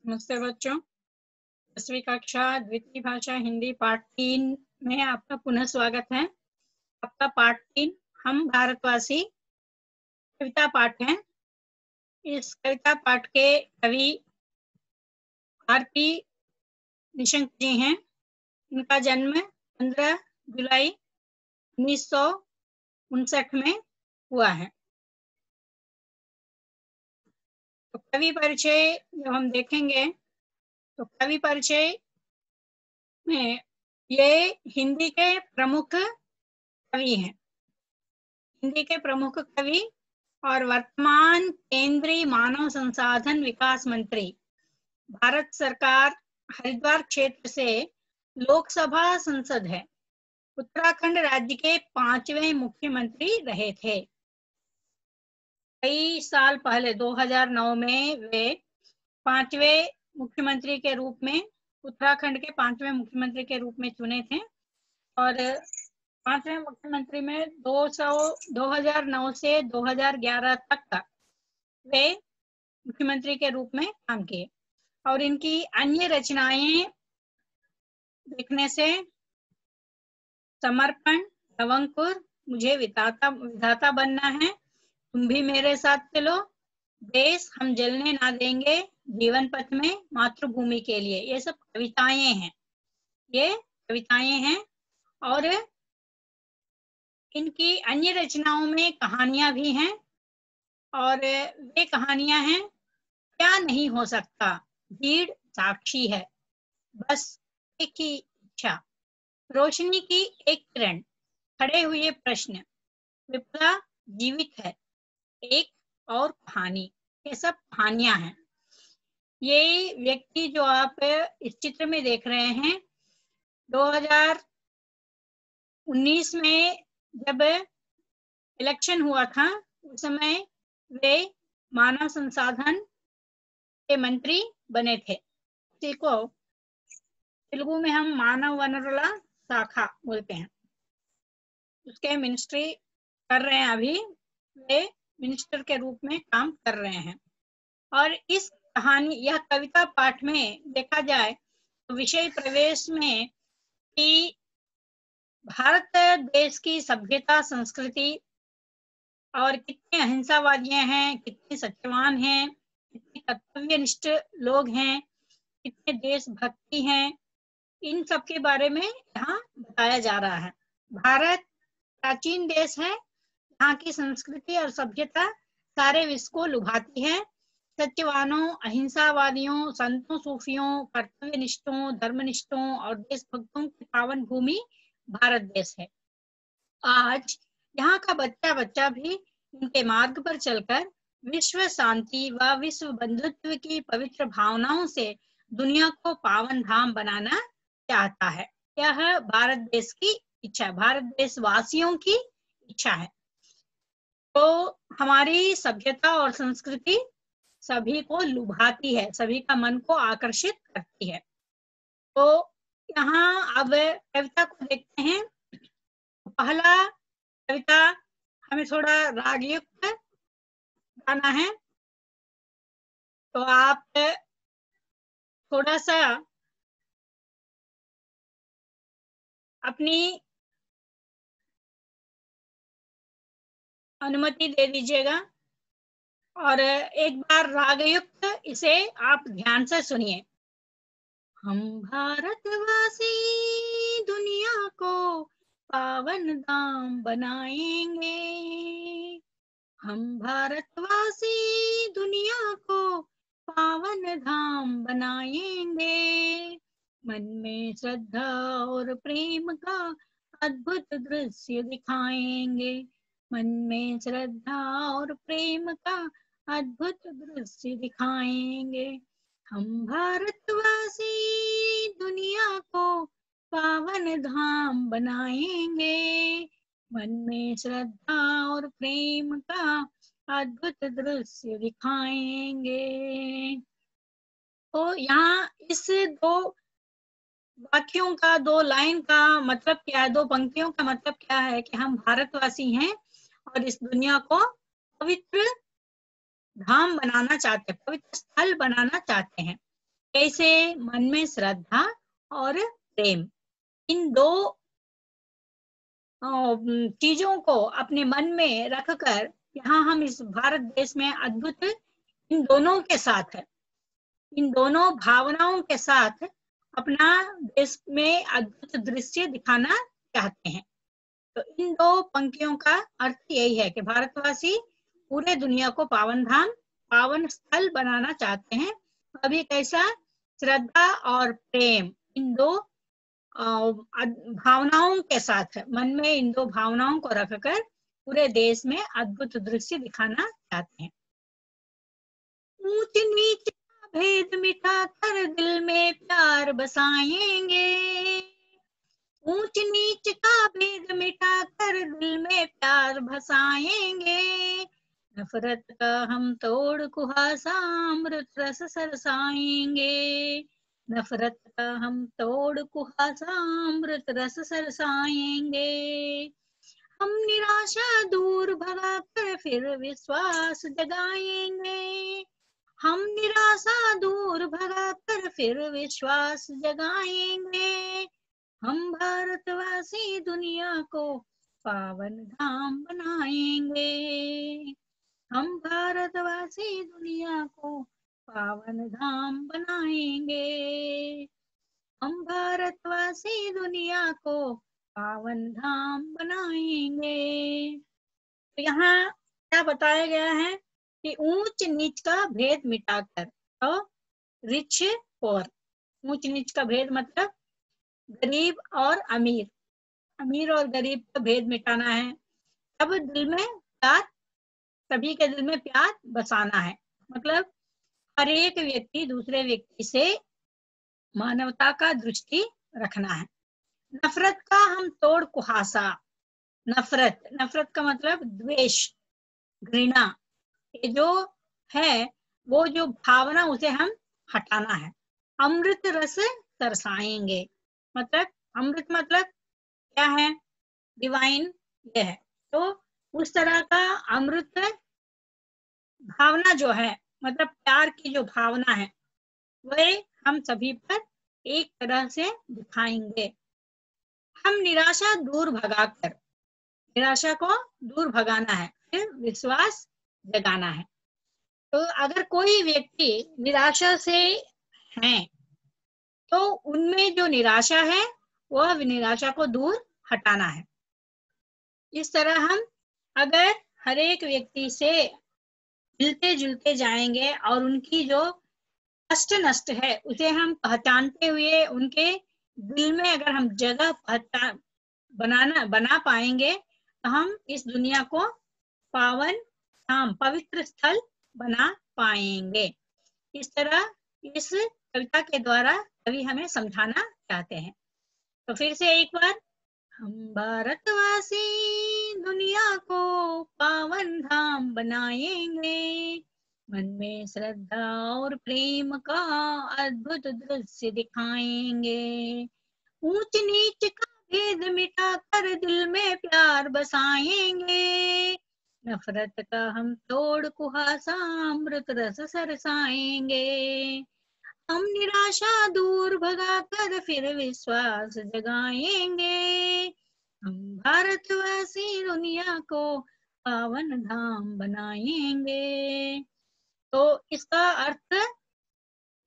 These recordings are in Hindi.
नमस्ते बच्चों। 10वीं कक्षा द्वितीय भाषा हिंदी पाठ 3 में आपका पुनः स्वागत है। आपका पाठ 3 हम भारतवासी कविता पाठ है। इस कविता पाठ के कवि आरपी निशंक जी हैं। इनका जन्म 15 जुलाई 1959 में हुआ है। तो कवि परिचय जब हम देखेंगे तो कवि परिचय में ये हिंदी के प्रमुख कवि हैं। हिंदी के प्रमुख कवि और वर्तमान केंद्रीय मानव संसाधन विकास मंत्री, भारत सरकार हरिद्वार क्षेत्र से लोकसभा संसद है। उत्तराखंड राज्य के 5वें मुख्यमंत्री रहे थे। कई साल पहले 2009 में वे 5वें मुख्यमंत्री के रूप में उत्तराखंड के 5वें मुख्यमंत्री के रूप में चुने थे और 5वें मुख्यमंत्री में 2009 से 2011 तक वे मुख्यमंत्री के रूप में काम किए। और इनकी अन्य रचनाएं देखने से समर्पण, नवंकुर, मुझे विधाता बनना है, तुम भी मेरे साथ चलो, देश हम जलने ना देंगे, जीवन पथ में मातृभूमि के लिए, ये सब कविताएं हैं। ये कविताएं हैं और इनकी अन्य रचनाओं में कहानियां भी हैं और वे कहानियां हैं क्या नहीं हो सकता, भीड़ साक्षी है, बस एक ही इच्छा, रोशनी की एक किरण, खड़े हुए प्रश्न, विप्लव जीवित है, एक और कहानी, ये सब कहानियां हैं। ये व्यक्ति जो आप इस चित्र में देख रहे हैं 2019 में जब इलेक्शन हुआ था उस समय वे मानव संसाधन के मंत्री बने थे। इसी को तेलुगु में हम मानव वनरुला शाखा बोलते हैं। उसके मिनिस्ट्री कर रहे हैं, अभी वे मिनिस्टर के रूप में काम कर रहे हैं। और इस कहानी यह कविता पाठ में देखा जाए तो विषय प्रवेश में कि भारत देश की सभ्यता संस्कृति और कितने अहिंसावादी हैं, कितने सत्यवान हैं, कितने कर्तव्यनिष्ठ लोग हैं, कितने देशभक्ति हैं, इन सब के बारे में यहाँ बताया जा रहा है। भारत प्राचीन देश है, यहाँ की संस्कृति और सभ्यता सारे विश्व को लुभाती है। सत्यवानों, अहिंसावादियों, संतों, सूफियों, कर्तव्यनिष्ठों, धर्मनिष्ठों और देशभक्तों की पावन भूमि भारत देश है। आज यहाँ का बच्चा बच्चा भी इनके मार्ग पर चलकर विश्व शांति व विश्व बंधुत्व की पवित्र भावनाओं से दुनिया को पावन धाम बनाना चाहता है। यह भारत देश की इच्छा, भारत देश वासियों की इच्छा है। तो हमारी सभ्यता और संस्कृति सभी को लुभाती है, सभी का मन को आकर्षित करती है। तो यहाँ अब कविता को देखते हैं। पहला कविता हमें थोड़ा रागयुक्त गाना है, तो आप थोड़ा सा अपनी अनुमति दे दीजिएगा और एक बार रागयुक्त इसे आप ध्यान से सुनिए। हम भारतवासी दुनिया को पावन धाम बनाएंगे, हम भारतवासी दुनिया को पावन धाम बनाएंगे, मन में श्रद्धा और प्रेम का अद्भुत दृश्य दिखाएंगे, मन में श्रद्धा और प्रेम का अद्भुत दृश्य दिखाएंगे, हम भारतवासी दुनिया को पावन धाम बनाएंगे, मन में श्रद्धा और प्रेम का अद्भुत दृश्य दिखाएंगे। तो यहाँ इस दो वाक्यों का, दो लाइन का मतलब क्या है, दो पंक्तियों का मतलब क्या है कि हम भारतवासी हैं और इस दुनिया को पवित्र धाम बनाना चाहते हैं, पवित्र स्थल बनाना चाहते हैं। कैसे मन में श्रद्धा और प्रेम, इन दो चीजों को अपने मन में रखकर यहाँ हम इस भारत देश में अद्भुत इन दोनों के साथ, इन दोनों भावनाओं के साथ अपना देश में अद्भुत दृश्य दिखाना चाहते हैं। तो इन दो पंक्तियों का अर्थ यही है कि भारतवासी पूरे दुनिया को पावन धाम, पावन स्थल बनाना चाहते हैं। अभी कैसा श्रद्धा और प्रेम, इन दो भावनाओं के साथ, मन में इन दो भावनाओं को रखकर पूरे देश में अद्भुत दृश्य दिखाना चाहते हैं। ऊंच नीच का भेद मिटा कर दिल में प्यार बसाएंगे, ऊंच नीच का भेद मिटा कर दिल में प्यार बसाएंगे, नफरत का हम तोड़ कुहासा अमृत रस सरसाएंगे, नफरत का हम तोड़ कुहासा अमृत रस सरसाएंगे, हम निराशा दूर भगा कर फिर विश्वास जगाएंगे, हम निराशा दूर भगा कर फिर विश्वास जगाएंगे, हम भारतवासी दुनिया को पावन धाम बनाएंगे, हम भारतवासी दुनिया को पावन धाम बनाएंगे, हम भारतवासी दुनिया को पावन धाम बनाएंगे। तो यहाँ क्या बताया गया है कि ऊंच नीच का भेद मिटाकर, तो रिच पोर, ऊंच नीच का भेद मतलब गरीब और अमीर, अमीर और गरीब का भेद मिटाना है। अब दिल में प्यार, सभी के दिल में प्यार बसाना है, मतलब हर एक व्यक्ति दूसरे व्यक्ति से मानवता का दृष्टि रखना है। नफरत का हम तोड़ कुहासा, नफरत, नफरत का मतलब द्वेष, घृणा, ये जो है वो जो भावना उसे हम हटाना है। अमृत रस तरसाएंगे, मतलब अमृत मतलब क्या है, डिवाइन ये है। तो उस तरह का अमृत भावना जो है, मतलब प्यार की जो भावना है, वह हम सभी पर एक तरह से दिखाएंगे। हम निराशा दूर भगाकर, निराशा को दूर भगाना है, फिर विश्वास जगाना है। तो अगर कोई व्यक्ति निराशा से है तो उनमें जो निराशा है वह निराशा को दूर हटाना है। इस तरह हम अगर हर एक व्यक्ति से मिलते जुलते जाएंगे और उनकी जो कष्ट नष्ट है उसे हम पहचानते हुए उनके दिल में अगर हम जगह बना पाएंगे तो हम इस दुनिया को पावन धाम, पवित्र स्थल बना पाएंगे। इस तरह इस कविता के द्वारा कवि हमें समझाना चाहते हैं। तो फिर से एक बार, हम भारतवासी दुनिया को पावन धाम बनाएंगे, मन में श्रद्धा और प्रेम का अद्भुत दृश्य दिखाएंगे, ऊंच नीच का भेद मिटा कर दिल में प्यार बसाएंगे, नफरत का हम तोड़ कुहासा अमृत रस सरसाएंगे, हम निराशा दूर भगाकर फिर विश्वास जगाएंगे, हम भारतवासी दुनिया को पावन धाम बनाएंगे। तो इसका अर्थ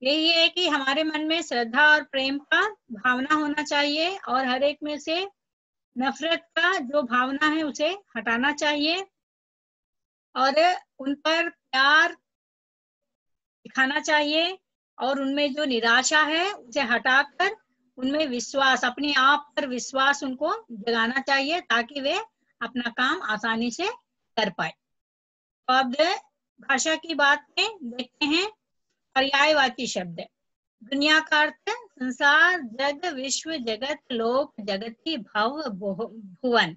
यही है कि हमारे मन में श्रद्धा और प्रेम का भावना होना चाहिए और हर एक में से नफरत का जो भावना है उसे हटाना चाहिए और उन पर प्यार दिखाना चाहिए और उनमें जो निराशा है उसे हटाकर उनमें विश्वास, अपने आप पर विश्वास उनको जगाना चाहिए ताकि वे अपना काम आसानी से कर पाए। तो अब भाषा की बात में देखते हैं पर्यायवाची शब्द। दुनिया का अर्थ संसार, जग, विश्व, जगत, लोक, जगति, भव, भुवन।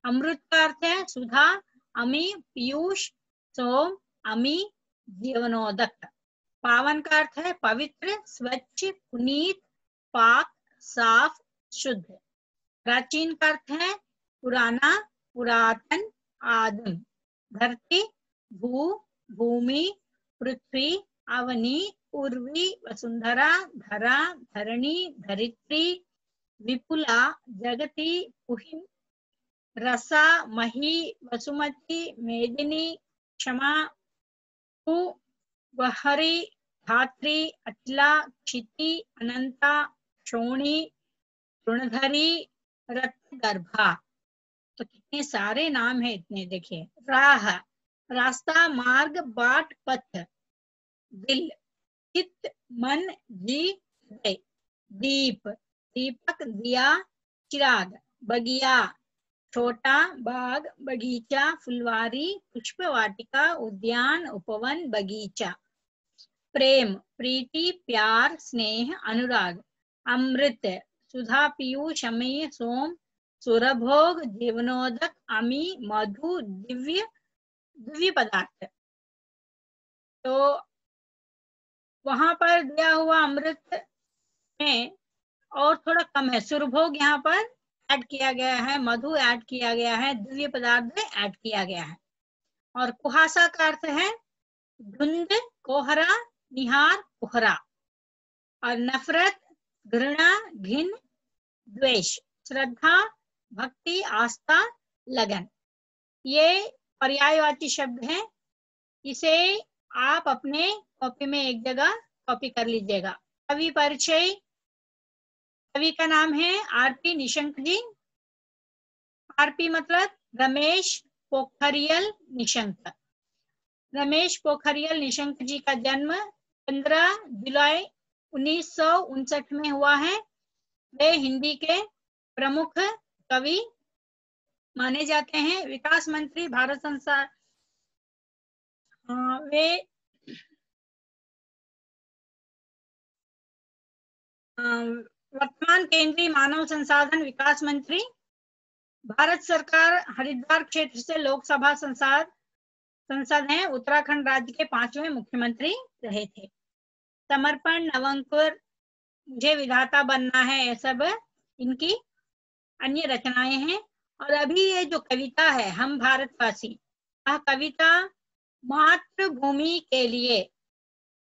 अमृत का अर्थ है सुधा, अमी, पीयूष, सोम, अमी, जीवनोदक। पावन का अर्थ है पवित्र, स्वच्छ, पुनीत, पाक, साफ, शुद्ध। प्राचीन का अर्थ है पुराना, पुरातन, आदिम। धरती, भू, भूमि, पृथ्वी, आवनी, उर्वी, वसुंधरा, धरा, धरणी, धरित्री, विपुला, जगती, पुहिम, रसा, मही, वसुमती, मेदिनी, क्षमा, वहरी, धात्री, अचला, क्षिति, अनंता, शोणी, तृणधरी, रत्नगर्भा। तो कितने सारे नाम है इतने, देखिए। राह, रास्ता, मार्ग, बाट, पथ। दिल, चित्त, मन, जी, हृदय। दीप, दीपक, दिया, चिराग। बगिया, छोटा, बाग, बगीचा, फुलवारी, पुष्प वाटिका, उद्यान, उपवन, बगीचा। प्रेम, प्रीति, प्यार, स्नेह, अनुराग। अमृत, सुधा, पीयूष, अमृत, सोम, सुरभोग, जीवनोदक, अमी, मधु, दिव्य, दिव्य पदार्थ। तो वहां पर दिया हुआ अमृत में और थोड़ा कम है, सुरभोग यहाँ पर ऐड किया गया है, मधु ऐड किया गया है, दिव्य पदार्थ में ऐड किया गया है। और कुहासा का अर्थ है धुंध, कोहरा, निहार, कोहरा। और नफरत, घृणा, घिन, द्वेष। श्रद्धा, भक्ति, आस्था, लगन। ये पर्यायवाची शब्द हैं। इसे आप अपने कॉपी में एक जगह कॉपी कर लीजिएगा। कवि परिचय, कवि का नाम है आरपी निशंक जी। आरपी मतलब रमेश पोखरियल निशंक। रमेश पोखरियल निशंक जी का जन्म 15 जुलाई 1959 में हुआ है। वे हिंदी के प्रमुख कवि माने जाते हैं। विकास मंत्री भारत संसार, वे वर्तमान केंद्रीय मानव संसाधन विकास मंत्री। भारत सरकार हरिद्वार क्षेत्र से लोकसभा संसद हैं। उत्तराखंड राज्य के 5वें मुख्यमंत्री रहे थे। समर्पण, नवंकुर, मुझे विधाता बनना है, ये सब इनकी अन्य रचनाएं हैं। और अभी ये जो कविता है हम भारतवासी, यह कविता मातृभूमि के लिए,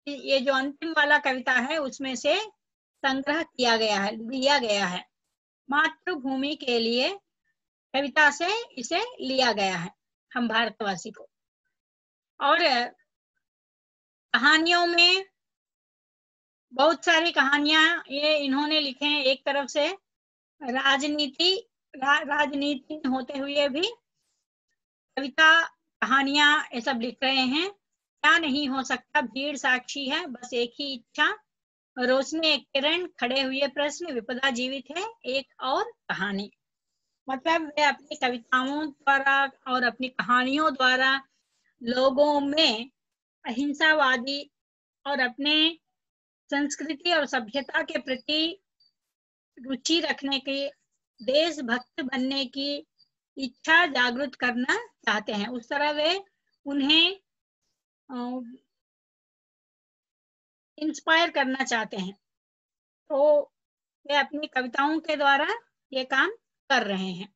ये जो अंतिम वाला कविता है उसमें से संग्रह किया गया है, दिया गया है। मातृभूमि के लिए कविता से इसे लिया गया है, हम भारतवासी को। और कहानियों में बहुत सारी कहानियां ये इन्होंने लिखे हैं। एक तरफ से राजनीति होते हुए भी कविता, कहानियां ये सब लिख रहे हैं। क्या नहीं हो सकता, भीड़ साक्षी है, बस एक ही इच्छा, रोशनी एक किरण, खड़े हुए प्रश्न, विपदा जीवित है, एक और कहानी। मतलब वे अपनी कविताओं द्वारा और अपनी कहानियों द्वारा लोगों में अहिंसावादी और अपने संस्कृति और सभ्यता के प्रति रुचि रखने की, देशभक्त बनने की इच्छा जागृत करना चाहते हैं। उस तरह वे उन्हें इंस्पायर करना चाहते हैं। तो वे अपनी कविताओं के द्वारा ये काम कर रहे हैं।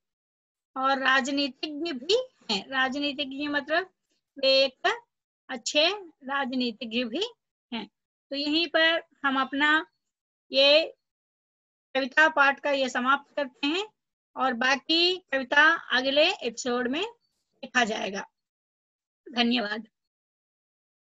और राजनीतिज्ञ भी हैं। राजनीतिज्ञ मतलब वे एक अच्छे राजनीतिज्ञ भी हैं। तो यहीं पर हम अपना ये कविता पाठ का ये समाप्त करते हैं और बाकी कविता अगले एपिसोड में लिखा जाएगा। धन्यवाद।